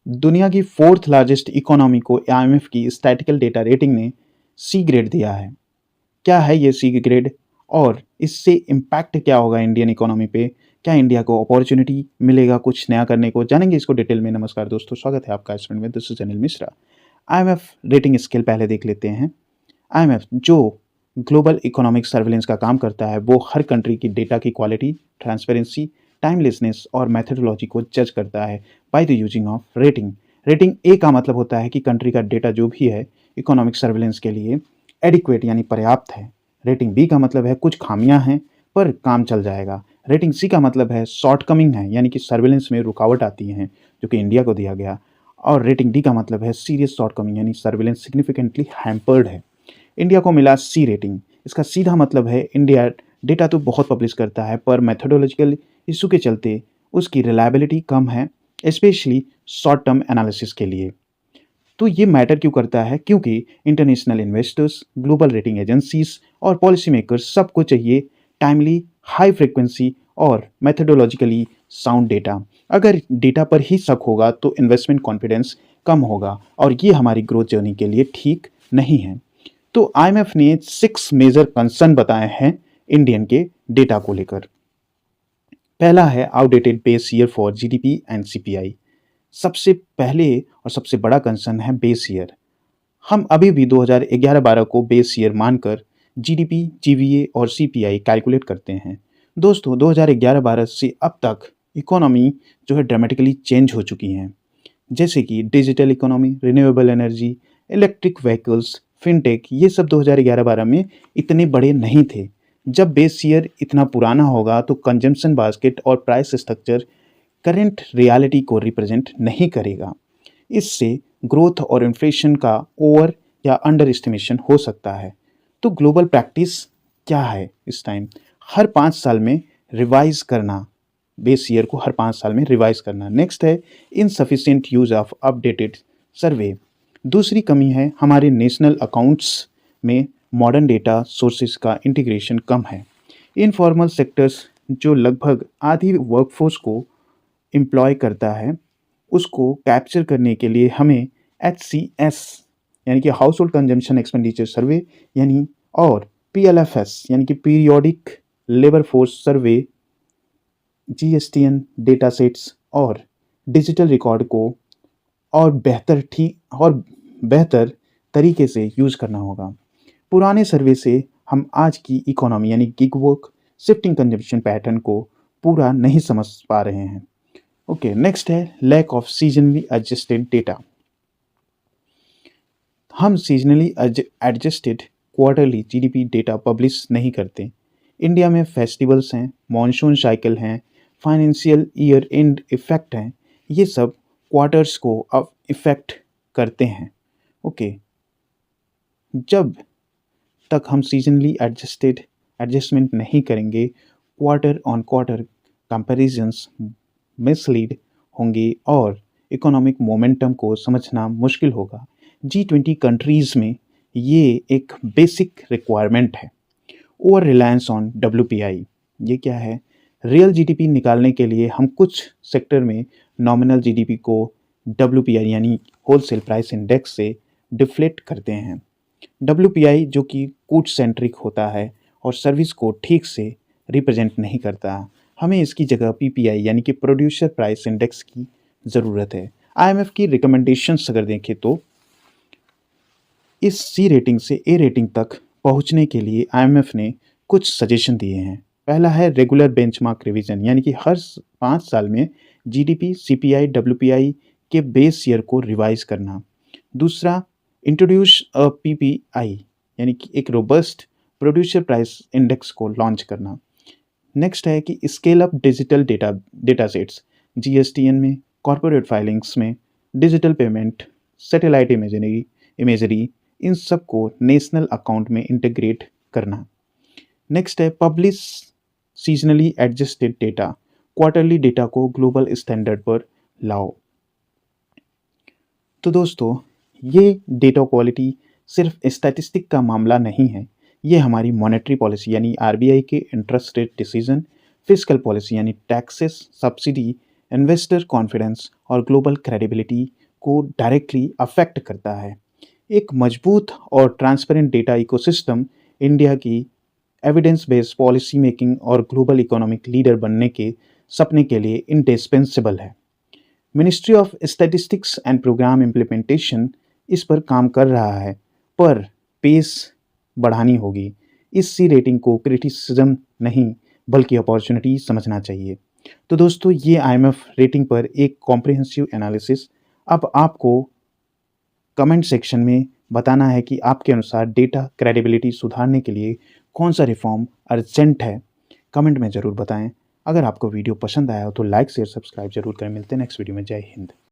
दुनिया की fourth largest economy को आईएमएफ की स्टैटिकल डेटा रेटिंग ने सी ग्रेड दिया है। क्या है ये सी ग्रेड और इससे इम्पैक्ट क्या होगा इंडियन इकोनॉमी पे? क्या इंडिया को अपॉर्चुनिटी मिलेगा कुछ नया करने को? जानेंगे इसको डिटेल में। नमस्कार दोस्तों, स्वागत है आपका स्टूडेंट में, this is Anil Mishra. IMF rating scale पहले देख लेते हैं। आईएमएफ जो ग्लोबल इकोनॉमिक सर्विलेंस का काम करता है वो हर कंट्री की डेटा की क्वालिटी, ट्रांसपेरेंसी, टाइमलेसनेस और मेथडोलॉजी को जज करता है by the using of rating. Rating A का मतलब होता है कि कंट्री का डेटा जो भी है इकोनॉमिक सर्विलेंस के लिए एडिक्वेट यानी पर्याप्त है। रेटिंग बी का मतलब है कुछ खामियां हैं पर काम चल जाएगा। रेटिंग सी का मतलब है शॉर्टकमिंग है यानी कि सर्विलेंस में रुकावट आती है जो कि इंडिया को दिया गया। और रेटिंग डी का मतलब है सीरियस शॉर्टकमिंग यानी सर्विलेंस सिग्निफिकेंटली हैम्पर्ड है। इंडिया को मिला सी रेटिंग। इसका सीधा मतलब है इंडिया डेटा तो बहुत पब्लिश करता है पर मेथोडोलॉजिकल इशू के चलते उसकी रिलायबिलिटी कम है, स्पेशली शॉर्ट टर्म एनालिसिस के लिए। तो ये मैटर क्यों करता है? क्योंकि international investors, global rating agencies और पॉलिसी मेकर्स सबको चाहिए टाइमली, हाई फ्रिक्वेंसी और मेथोडोलॉजिकली साउंड डेटा। अगर डेटा पर ही शक होगा तो इन्वेस्टमेंट कॉन्फिडेंस कम होगा और ये हमारी ग्रोथ जर्नी के लिए ठीक नहीं है। तो आईएमएफ ने 6 मेजर कंसर्न बताए हैं इंडियन के डेटा को लेकर। पहला है outdated base year for GDP and CPI. सबसे पहले और सबसे बड़ा कंसर्न है बेस ईयर। हम अभी भी 2011-12 को बेस ईयर मानकर जीडीपी, जीवीए और सीपीआई कैलकुलेट करते हैं। दोस्तों 2011-12 से अब तक इकोनॉमी जो है ड्रामेटिकली चेंज हो चुकी है, जैसे कि digital economy, renewable energy, electric vehicles, fintech, ये सब 2011-12 में इतने बड़े नहीं थे। जब बेस ईयर इतना पुराना होगा तो कंजम्पशन बास्केट और प्राइस स्ट्रक्चर करंट रियलिटी को रिप्रेजेंट नहीं करेगा। इससे ग्रोथ और इन्फ्लेशन का ओवर या अंडर एस्टिमेशन हो सकता है। तो ग्लोबल प्रैक्टिस क्या है इस टाइम? हर 5 साल में रिवाइज करना, बेस ईयर को हर 5 साल में रिवाइज करना। नेक्स्ट है इनसफिशिएंट यूज ऑफ अपडेटेड सर्वे। दूसरी कमी है हमारे नेशनल अकाउंट्स में मॉडर्न डेटा सोर्सेज का इंटीग्रेशन कम है। इनफॉर्मल सेक्टर्स जो लगभग आधी वर्कफोर्स को एम्प्लॉय करता है, उसको कैप्चर करने के लिए हमें HCS यानी कि हाउस होल्ड कंजम्पशन एक्सपेंडिचर सर्वे यानी और PLFS यानी कि periodic labour force survey, GSTN data sets और डिजिटल रिकॉर्ड को और बेहतर तरीके से यूज़ करना होगा। पुराने सर्वे से हम आज की इकोनॉमी यानी gig work, shifting consumption pattern को पूरा नहीं समझ पा रहे हैं। ओके, नेक्स्ट है lack of seasonally adjusted data. हम seasonally adjusted quarterly GDP data publish नहीं करते। इंडिया में फेस्टिवल्स हैं, मॉनसून साइकिल हैं, फाइनेंशियल ईयर एंड इफेक्ट हैं, ये सब क्वार्टर्स को अब इफेक्ट करते हैं। ओके, जब तक हम सीजनली एडजस्टमेंट नहीं करेंगे, quarter on quarter comparisons mislead होंगे और इकोनॉमिक मोमेंटम को समझना मुश्किल होगा। G20 कंट्रीज़ में ये एक बेसिक रिक्वायरमेंट है। ओवर रिलायंस ऑन WPI, ये क्या है? रियल जीडीपी निकालने के लिए हम कुछ सेक्टर में नॉमिनल जीडीपी को WPI यानी होलसेल प्राइस इंडेक्स से डिफ्लेट करते हैं। WPI जो कि गुड सेंट्रिक होता है और सर्विस को ठीक से रिप्रेजेंट नहीं करता। हमें इसकी जगह PPI यानी कि प्रोड्यूसर प्राइस इंडेक्स की ज़रूरत है। IMF की रिकमेंडेशंस अगर देखें तो इस C रेटिंग से A रेटिंग तक पहुंचने के लिए IMF ने कुछ सजेशन दिए हैं। पहला है रेगुलर बेंचमार्क रिवीजन यानी कि हर 5 साल में GDP, CPI, WPI के बेस ईयर को रिवाइज करना। दूसरा, इंट्रोड्यूस अ PPI यानी कि एक रोबस्ट प्रोड्यूसर प्राइस इंडेक्स को लॉन्च करना। नेक्स्ट है कि scale up digital data sets, GSTN में, कॉर्पोरेट फाइलिंग्स में, डिजिटल पेमेंट, सैटेलाइट इमेजरी, इन सब को नेशनल अकाउंट में इंटीग्रेट करना। नेक्स्ट है publish seasonally adjusted data, quarterly data को ग्लोबल स्टैंडर्ड पर लाओ। तो दोस्तों ये डेटा क्वालिटी सिर्फ स्टैटिस्टिक का मामला नहीं है, ये हमारी मॉनेटरी पॉलिसी यानी RBI के interest rate decision, fiscal policy यानी टैक्सेस, सब्सिडी, इन्वेस्टर कॉन्फिडेंस और ग्लोबल क्रेडिबिलिटी को डायरेक्टली अफेक्ट करता है। एक मजबूत और ट्रांसपेरेंट डेटा इकोसिस्टम इंडिया की एविडेंस बेस्ड पॉलिसी मेकिंग और ग्लोबल इकोनॉमिक लीडर बनने के सपने के लिए इंडिस्पेंसिबल है। Ministry of statistics and programme implementation इस पर काम कर रहा है, पर पेस बढ़ानी होगी। इस सी रेटिंग को क्रिटिसिज्म नहीं बल्कि अपॉर्चुनिटी समझना चाहिए। तो दोस्तों, ये आईएमएफ रेटिंग पर एक कॉम्प्रिहेंसिव एनालिसिस। अब आपको कमेंट सेक्शन में बताना है कि आपके अनुसार डेटा क्रेडिबिलिटी सुधारने के लिए कौन सा रिफॉर्म अर्जेंट है। कमेंट में ज़रूर बताएं। अगर आपको वीडियो पसंद आया हो तो लाइक शेयर सब्सक्राइब जरूर करें। मिलते हैं नेक्स्ट वीडियो में। जय हिंद।